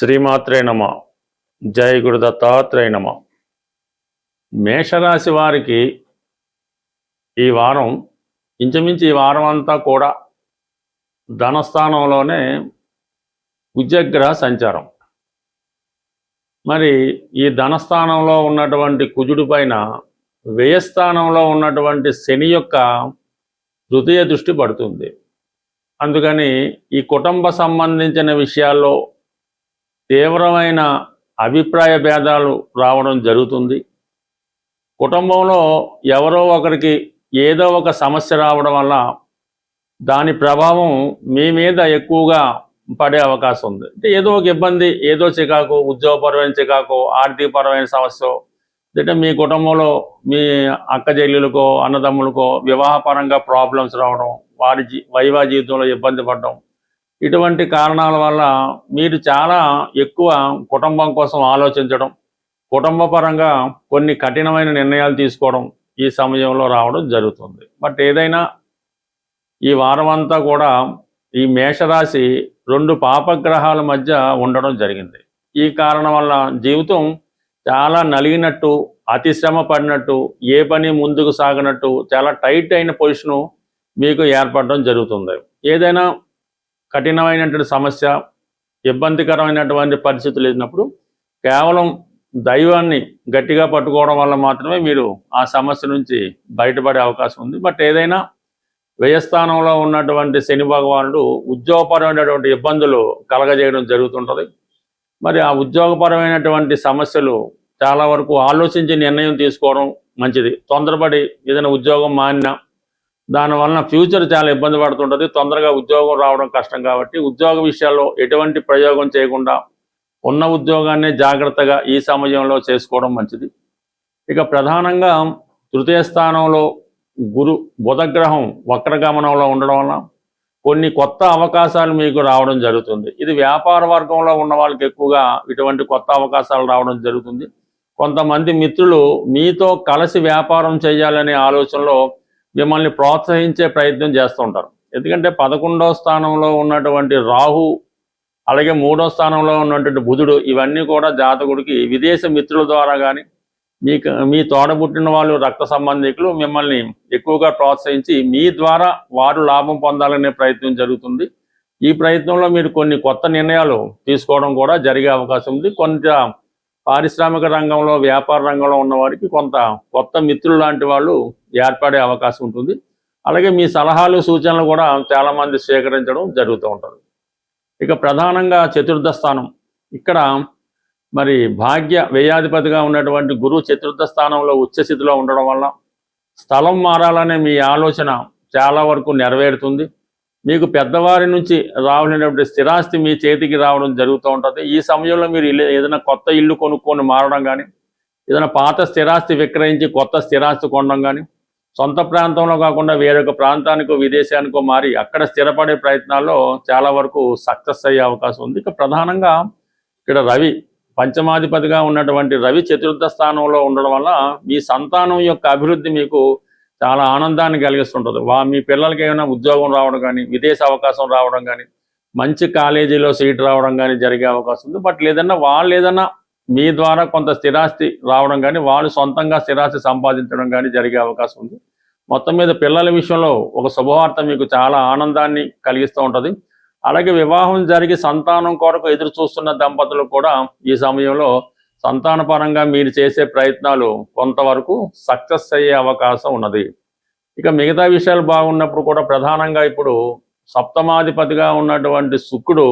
శ్రీమాత్రే నమ. జై గురు దత్తాత్రేయ నమ. మేషరాశి వారికి ఈ వారం ఇంచుమించు ఈ వారం అంతా కూడా ధనస్థానంలోనే కుజగ్రహ సంచారం. మరి ఈ ధనస్థానంలో ఉన్నటువంటి కుజుడి పైన వ్యయస్థానంలో ఉన్నటువంటి శని యొక్క తృతీయ దృష్టి పడుతుంది. అందుకని ఈ కుటుంబ సంబంధించిన విషయాల్లో తీవ్రమైన అభిప్రాయ భేదాలు రావడం జరుగుతుంది. కుటుంబంలో ఎవరో ఒకరికి ఏదో ఒక సమస్య రావడం వల్ల దాని ప్రభావం మీ మీద ఎక్కువగా పడే అవకాశం ఉంది. అంటే ఏదో ఒక ఇబ్బంది, ఏదో చికాకు, ఉద్యోగపరమైన చికాకు, ఆర్థికపరమైన సమస్య, అంటే మీ కుటుంబంలో మీ అక్క చెల్లెలకో అన్నదమ్ములకో వివాహపరంగా ప్రాబ్లమ్స్ రావడం, వారి వైవాహిక జీవితంలో ఇబ్బంది పడడం, ఇటువంటి కారణాల వల్ల మీరు చాలా ఎక్కువ కుటుంబం కోసం ఆలోచించడం, కుటుంబపరంగా కొన్ని కఠినమైన నిర్ణయాలు తీసుకోవడం ఈ సమయంలో రావడం జరుగుతుంది. బట్ ఏదైనా ఈ వారం అంతా కూడా ఈ మేషరాశి రెండు పాపగ్రహాల మధ్య ఉండడం జరిగింది. ఈ కారణం వల్ల జీవితం చాలా నలిగినట్టు, అతి శ్రమ పడినట్టు, ఏ పని ముందుకు సాగనట్టు, చాలా టైట్ అయిన పొజిషను మీకు ఏర్పడడం జరుగుతుంది. ఏదైనా కఠినమైనటువంటి సమస్య, ఇబ్బందికరమైనటువంటి పరిస్థితులు లేనప్పుడు కేవలం దైవాన్ని గట్టిగా పట్టుకోవడం వల్ల మాత్రమే మీరు ఆ సమస్య నుంచి బయటపడే అవకాశం ఉంది. బట్ ఏదైనా వ్యయస్థానంలో ఉన్నటువంటి శని భగవానుడు ఉద్యోగపరమైనటువంటి ఇబ్బందులు కలగజేయడం జరుగుతుంటుంది. మరి ఆ ఉద్యోగపరమైనటువంటి సమస్యలు చాలా వరకు ఆలోచించి నిర్ణయం తీసుకోవడం మంచిది. తొందరపడి ఏదైనా ఉద్యోగం మానినా దానివలన ఫ్యూచర్ చాలా ఇబ్బంది పడుతుంటుంది. తొందరగా ఉద్యోగం రావడం కష్టం కాబట్టి ఉద్యోగ విషయాల్లో ఎటువంటి ప్రయోగం చేయకుండా ఉన్న ఉద్యోగాన్ని జాగ్రత్తగా ఈ సమయంలో చేసుకోవడం మంచిది. ఇక ప్రధానంగా తృతీయ స్థానంలో బుధగ్రహం వక్రగమనంలో ఉండడం వల్ల కొన్ని కొత్త అవకాశాలు మీకు రావడం జరుగుతుంది. ఇది వ్యాపార వర్గంలో ఉన్న వాళ్ళకి ఎక్కువగా ఇటువంటి కొత్త అవకాశాలు రావడం జరుగుతుంది. కొంతమంది మిత్రులు మీతో కలిసి వ్యాపారం చేయాలనే ఆలోచనలో మిమ్మల్ని ప్రోత్సహించే ప్రయత్నం చేస్తూ ఉంటారు. ఎందుకంటే 11వ స్థానంలో ఉన్నటువంటి రాహు, అలాగే 3వ స్థానంలో ఉన్నటువంటి బుధుడు, ఇవన్నీ కూడా జాతకుడికి విదేశ మిత్రుల ద్వారా కానీ మీ తోడబుట్టిన వాళ్ళు, రక్త సంబంధికులు మిమ్మల్ని ఎక్కువగా ప్రోత్సహించి మీ ద్వారా వారు లాభం పొందాలనే ప్రయత్నం జరుగుతుంది. ఈ ప్రయత్నంలో మీరు కొన్ని కొత్త నిర్ణయాలు తీసుకోవడం కూడా జరిగే అవకాశం ఉంది. కొంత పారిశ్రామిక రంగంలో, వ్యాపార రంగంలో ఉన్న వారికి కొంత కొత్త మిత్రులు లాంటి వాళ్ళు ఏర్పడే అవకాశం ఉంటుంది. అలాగే మీ సలహాలు, సూచనలు కూడా చాలామంది స్వీకరించడం జరుగుతూ ఉంటుంది. ఇక ప్రధానంగా చతుర్థ స్థానం, ఇక్కడ మరి భాగ్య వ్యయాధిపతిగా ఉన్నటువంటి గురువు చతుర్థ స్థానంలో ఉచ్చస్థితిలో ఉండడం వల్ల స్థలం మారాలనే మీ ఆలోచన చాలా వరకు నెరవేరుతుంది. మీకు పెద్దవారి నుంచి రావాల్సినటువంటి స్థిరాస్తి మీ చేతికి రావడం జరుగుతూ ఉంటుంది. ఈ సమయంలో మీరు ఏదైనా కొత్త ఇల్లు కొనుక్కొని మారడం కానీ, ఏదైనా పాత స్థిరాస్తి విక్రయించి కొత్త స్థిరాస్తి కొనడం కానీ, సొంత ప్రాంతంలో కాకుండా వేరొక ప్రాంతానికో విదేశానికో మారి అక్కడ స్థిరపడే ప్రయత్నాల్లో చాలా వరకు సక్సెస్ అయ్యే అవకాశం ఉంది. ఇక ప్రధానంగా ఇక్కడ రవి పంచమాధిపతిగా ఉన్నటువంటి రవి చతుర్థ స్థానంలో ఉండడం వల్ల మీ సంతానం యొక్క అభివృద్ధి మీకు చాలా ఆనందాన్ని కలిగిస్తుంటుంది. మీ పిల్లలకి ఏమైనా ఉద్యోగం రావడం కానీ, విదేశ అవకాశం రావడం కానీ, మంచి కాలేజీలో సీట్ రావడం కానీ జరిగే అవకాశం ఉంది. బట్ వాళ్ళు ఏదన్నా మీ ద్వారా కొంత స్థిరాస్తి రావడం కానీ, వాళ్ళు సొంతంగా స్థిరాస్తి సంపాదించడం కానీ జరిగే అవకాశం ఉంది. మొత్తం మీద పిల్లల విషయంలో ఒక శుభవార్త మీకు చాలా ఆనందాన్ని కలిగిస్తూ ఉంటుంది. అలాగే వివాహం జరిగి సంతానం కొరకు ఎదురు చూస్తున్న దంపతులు కూడా ఈ సమయంలో సంతానపరంగా మీరు చేసే ప్రయత్నాలు కొంతవరకు సక్సెస్ అయ్యే అవకాశం ఉన్నది. ఇక మిగతా విషయాలు బాగున్నప్పుడు కూడా ప్రధానంగా ఇప్పుడు సప్తమాధిపతిగా ఉన్నటువంటి శుక్రుడు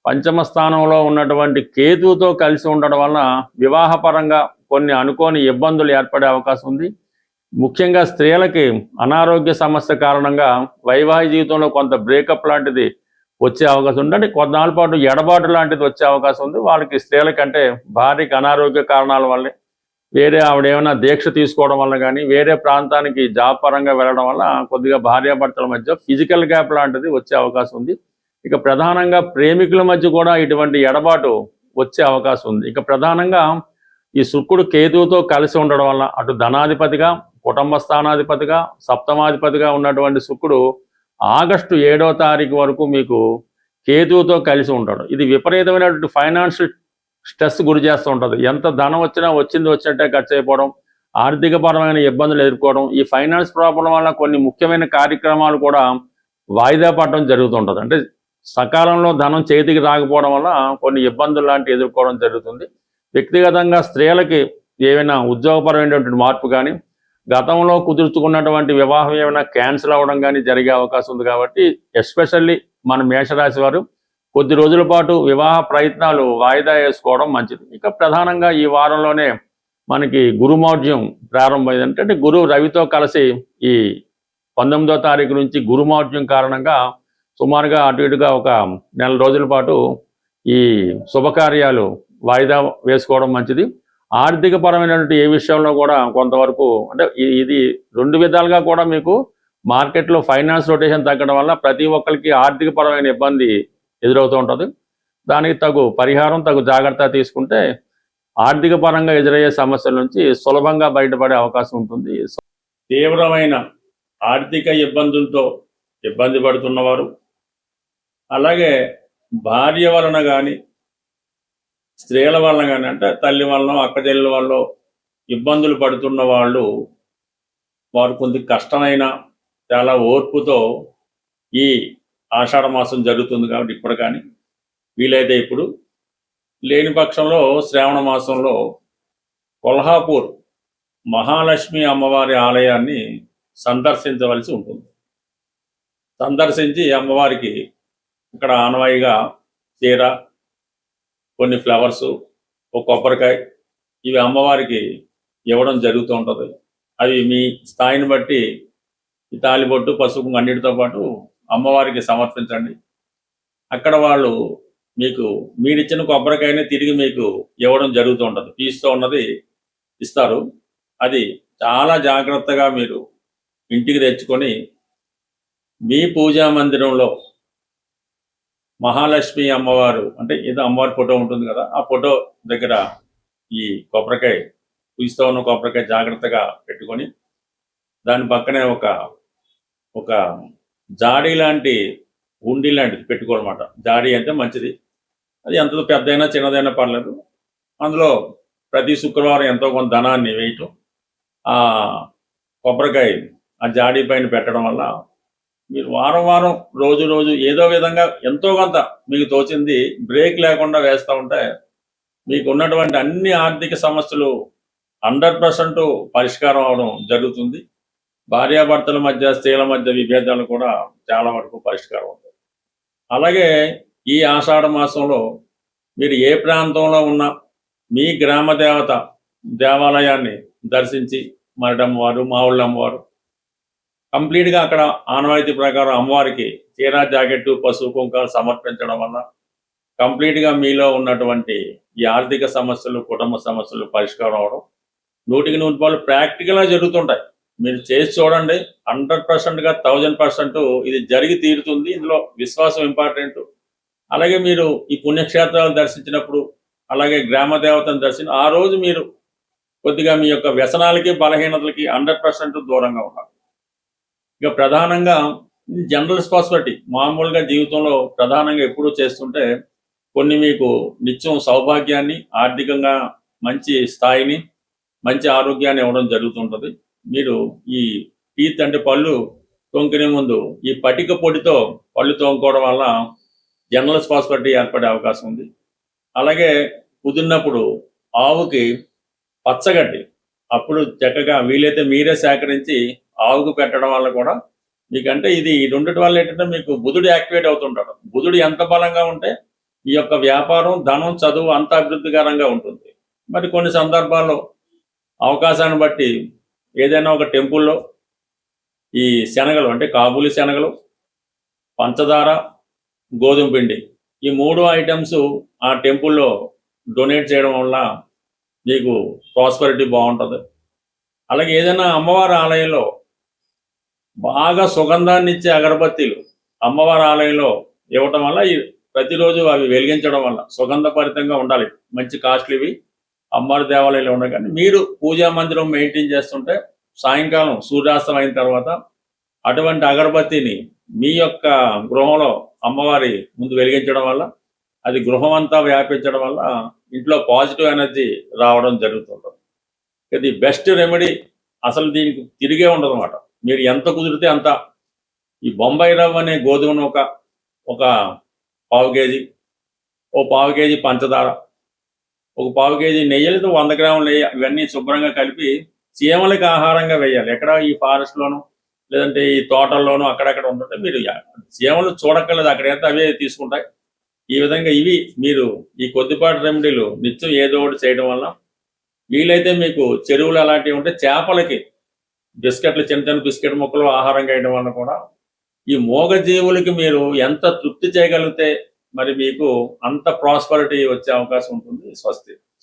పంచమ స్థానంలో ఉన్నటువంటి కేతువుతో కలిసి ఉండడం వలన వివాహపరంగా కొన్ని అనుకోని ఇబ్బందులు ఏర్పడే అవకాశం ఉంది. ముఖ్యంగా స్త్రీలకి అనారోగ్య సమస్య కారణంగా వైవాహిక జీవితంలో కొంత బ్రేకప్ లాంటిది వచ్చే అవకాశం ఉంది. అంటే కొన్నాళ్ళ పాటు ఎడబాటు లాంటిది వచ్చే అవకాశం ఉంది. వాళ్ళకి స్త్రీలకంటే భార్యకి అనారోగ్య కారణాల వల్లే, వేరే ఆవిడ ఏమైనా దీక్ష తీసుకోవడం వల్ల కానీ, వేరే ప్రాంతానికి జాబ్ పరంగా వెళ్ళడం వల్ల కొద్దిగా భార్యాభర్తల మధ్య ఫిజికల్ గ్యాప్ లాంటిది వచ్చే అవకాశం ఉంది. ఇక ప్రధానంగా ప్రేమికుల మధ్య కూడా ఇటువంటి ఎడబాటు వచ్చే అవకాశం ఉంది. ఇక ప్రధానంగా ఈ శుక్రుడు కేతువుతో కలిసి ఉండడం వల్ల అటు ధనాధిపతిగా, కుటుంబ స్థానాధిపతిగా, సప్తమాధిపతిగా ఉన్నటువంటి శుక్రుడు ఆగస్టు 7వ తారీఖు వరకు మీకు కేతువుతో కలిసి ఉంటాడు. ఇది విపరీతమైనటువంటి ఫైనాన్షియల్ స్ట్రెస్ గురి చేస్తూ ఉంటుంది. ఎంత ధనం వచ్చినా వచ్చినట్టే ఖర్చు అయిపోవడం, ఆర్థికపరమైన ఇబ్బందులు ఎదుర్కోవడం, ఈ ఫైనాన్స్ ప్రాబ్లం వల్ల కొన్ని ముఖ్యమైన కార్యక్రమాలు కూడా వాయిదా పడడం జరుగుతుంటుంది. అంటే సకాలంలో ధనం చేతికి రాకపోవడం వల్ల కొన్ని ఇబ్బందులు లాంటివి ఎదుర్కోవడం జరుగుతుంది. వ్యక్తిగతంగా స్త్రీలకి ఏమైనా ఉద్యోగపరమైనటువంటి మార్పు కానీ, గతంలో కుదుర్చుకున్నటువంటి వివాహం ఏమైనా క్యాన్సిల్ అవ్వడం కానీ జరిగే అవకాశం ఉంది. కాబట్టి ఎస్పెషల్లీ మన మేషరాశి వారు కొద్ది రోజుల పాటు వివాహ ప్రయత్నాలు వాయిదా వేసుకోవడం మంచిది. ఇక ప్రధానంగా ఈ వారంలోనే మనకి గురుమౌఢ్యం ప్రారంభమైంది. అంటే గురువు రవితో కలిసి ఈ 19వ తారీఖు నుంచి గురుమౌఢ్యం కారణంగా సుమారుగా అటు ఇటుగా ఒక నెల రోజుల పాటు ఈ శుభకార్యాలు వాయిదా వేసుకోవడం మంచిది. ఆర్థిక పరమైనటువంటి ఏ విషయంలో కూడా కొంతవరకు అంటే ఇది 2 విధాలుగా కూడా మీకు మార్కెట్లో ఫైనాన్స్ రొటేషన్ తగ్గడం వల్ల ప్రతి ఒక్కరికి ఆర్థిక పరమైన ఇబ్బంది ఎదురవుతూ ఉంటుంది. దానికి తగు పరిహారం, తగు జాగ్రత్త తీసుకుంటే ఆర్థిక పరంగా ఎదురయ్యే సమస్యల నుంచి సులభంగా బయటపడే అవకాశం ఉంటుంది. తీవ్రమైన ఆర్థిక ఇబ్బందులతో ఇబ్బంది పడుతున్నవారు, అలాగే భార్య వలన కానీ స్త్రీల వలన కానీ అంటే తల్లి వలన అక్కచెల్లెల వల్ల ఇబ్బందులు పడుతున్న వాళ్ళు వారు కొంత కష్టమైన చాలా ఓర్పుతో ఈ ఆషాఢ మాసం జరుగుతుంది కాబట్టి ఇప్పుడు కానీ వీలైతే ఇప్పుడు, లేని పక్షంలో శ్రావణ మాసంలో కొల్హాపూర్ మహాలక్ష్మి అమ్మవారి ఆలయాన్ని సందర్శించవలసి ఉంటుంది. సందర్శించి అమ్మవారికి ఇక్కడ ఆనవాయిగా చీర, కొన్ని ఫ్లవర్సు, ఒక కొబ్బరికాయ ఇవి అమ్మవారికి ఇవ్వడం జరుగుతూ ఉంటుంది. అవి మీ స్థాయిని బట్టి ఈ తాలిబొట్టు, పసుపు అన్నిటితో పాటు అమ్మవారికి సమర్పించండి. అక్కడ వాళ్ళు మీకు మీరిచ్చిన కొబ్బరికాయని తిరిగి మీకు ఇవ్వడం జరుగుతూ ఉంటుంది. పీస్తో ఉన్నది ఇస్తారు. అది చాలా జాగ్రత్తగా మీరు ఇంటికి తెచ్చుకొని మీ పూజా మందిరంలో మహాలక్ష్మి అమ్మవారు అంటే ఏదో అమ్మవారి ఫోటో ఉంటుంది కదా, ఆ ఫోటో దగ్గర ఈ కొబ్బరికాయ, పీస్తో ఉన్న కొబ్బరికాయ జాగ్రత్తగా పెట్టుకొని దాని పక్కనే ఒక జాడీ లాంటి ఉండి లాంటిది పెట్టుకోనమాట. జాడీ అంటే మంచిది. అది ఎంత పెద్దైనా చిన్నదైనా పర్లేదు. అందులో ప్రతి శుక్రవారం ఎంతో కొంత ధనాన్ని వేయటం, ఆ కొబ్బరికాయ ఆ జాడీ పైన పెట్టడం వల్ల మీరు వారం రోజు ఏదో విధంగా ఎంతో కొంత మీకు తోచింది బ్రేక్ లేకుండా వేస్తూ ఉంటే మీకు ఉన్నటువంటి అన్ని ఆర్థిక సమస్యలు 100% పరిష్కారం అవడం జరుగుతుంది. భార్యాభర్తల మధ్య, స్త్రీల మధ్య విభేదాలు కూడా చాలా వరకు పరిష్కారం అవుతాయి. అలాగే ఈ ఆషాఢ మాసంలో మీరు ఏ ప్రాంతంలో ఉన్నా మీ గ్రామ దేవత దేవాలయాన్ని దర్శించి మరడమ్మవారు, మావుళ్ళ అమ్మవారు కంప్లీట్గా అక్కడ ఆనవాయితీ ప్రకారం అమ్మవారికి చీరా, జాకెట్టు, పసుపు, కుంకాలు సమర్పించడం వల్ల కంప్లీట్గా మీలో ఉన్నటువంటి ఈ ఆర్థిక సమస్యలు, కుటుంబ సమస్యలు పరిష్కారం అవడం 100% ప్రాక్టికల్గా జరుగుతుంటాయి. మీరు చేసి చూడండి. 100%గా 1000% ఇది జరిగి తీరుతుంది. ఇందులో విశ్వాసం ఇంపార్టెంట్. అలాగే మీరు ఈ పుణ్యక్షేత్రాలు దర్శించినప్పుడు, అలాగే గ్రామ దేవతను దర్శించి ఆ రోజు మీరు కొద్దిగా మీ యొక్క వ్యసనాలకి, బలహీనతలకి 100% దూరంగా ఉండాలి. ఇక ప్రధానంగా జనరల్ స్పాసిబిలిటీ మామూలుగా జీవితంలో ప్రధానంగా ఎప్పుడూ చేస్తుంటే కొన్ని మీకు నిత్యం సౌభాగ్యాన్ని, ఆర్థికంగా మంచి స్థాయిని, మంచి ఆరోగ్యాన్ని ఇవ్వడం జరుగుతుంటుంది. మీరు ఈ టీత్ అంటే పళ్ళు తోముకునే ముందు ఈ పటిక పొడితో పళ్ళు తోముకోవడం వల్ల జనరల్ స్పాసిబిలిటీ ఏర్పడే అవకాశం ఉంది. అలాగే కుదిరినప్పుడు ఆవుకి పచ్చగడ్డి అప్పుడు చక్కగా వీలైతే మీరే సేకరించి ఆవుకు పెట్టడం వల్ల కూడా మీకంటే ఇది రెండిటి వల్ల ఏంటంటే మీకు బుధుడు యాక్టివేట్ అవుతుంటాడు. బుధుడు ఎంత బలంగా ఉంటే ఈ యొక్క వ్యాపారం, ధనం, చదువు అంత అభివృద్ధికరంగా ఉంటుంది. మరి కొన్ని సందర్భాల్లో అవకాశాన్ని బట్టి ఏదైనా ఒక టెంపుల్లో ఈ శనగలు అంటే కాబూలి శనగలు, పంచదార, గోధుమ పిండి ఈ 3 ఐటమ్స్ ఆ టెంపుల్లో డొనేట్ చేయడం వల్ల మీకు ప్రాస్పరిటీ బాగుంటుంది. అలాగే ఏదైనా అమ్మవారి ఆలయంలో బాగా సుగంధాన్ని ఇచ్చే అగరబత్తీలు అమ్మవారి ఆలయంలో ఇవ్వటం వల్ల ప్రతిరోజు అవి వెలిగించడం వల్ల సుగంధభరితంగా ఉండాలి. మంచి కాస్ట్లీవి అమ్మవారి దేవాలయంలో ఉన్నాయి. కానీ మీరు పూజా మందిరం మెయింటైన్ చేస్తుంటే సాయంకాలం సూర్యాస్తం అయిన తర్వాత అటువంటి అగరబత్తిని మీ యొక్క గృహంలో అమ్మవారి ముందు వెలిగించడం వల్ల అది గృహం అంతా వ్యాపించడం వల్ల ఇంట్లో పాజిటివ్ ఎనర్జీ రావడం జరుగుతుంటుంది. ఇది బెస్ట్ రెమెడీ. అసలు దీనికి తిరిగే ఉండదు అన్నమాట. మీరు ఎంత కుదిరితే అంత ఈ బొంబాయి రవ్వ అనే గోధుమను ఒక పావు కేజీ, ఓ పావు కేజీ పంచదార, ఒక పావు కేజీ నెయ్యిలతో 100 గ్రాముల నెయ్యి ఇవన్నీ శుభ్రంగా కలిపి చీమలకి ఆహారంగా వేయాలి. ఎక్కడ ఈ ఫారెస్ట్లోనూ లేదంటే ఈ తోటల్లోనూ అక్కడక్కడ ఉంటుంటే మీరు చీమలు చూడక్కర్లేదు, అక్కడైతే అవే తీసుకుంటాయి. ఈ విధంగా ఇవి మీరు ఈ కొద్దిపాటి రెమెడీలు నిత్యం ఏదో ఒకటి చేయడం వల్ల వీలైతే మీకు చెరువులు అలాంటివి ఉంటే చేపలకి బిస్కెట్లు, చిన్న చిన్న బిస్కెట్ ముక్కలు ఆహారంగా వేయడం వల్ల కూడా ఈ మూగజీవులకి మీరు ఎంత తృప్తి చేయగలిగితే మరి మీకు అంత ప్రాస్పరిటీ వచ్చే అవకాశం ఉంటుంది. స్వస్తి.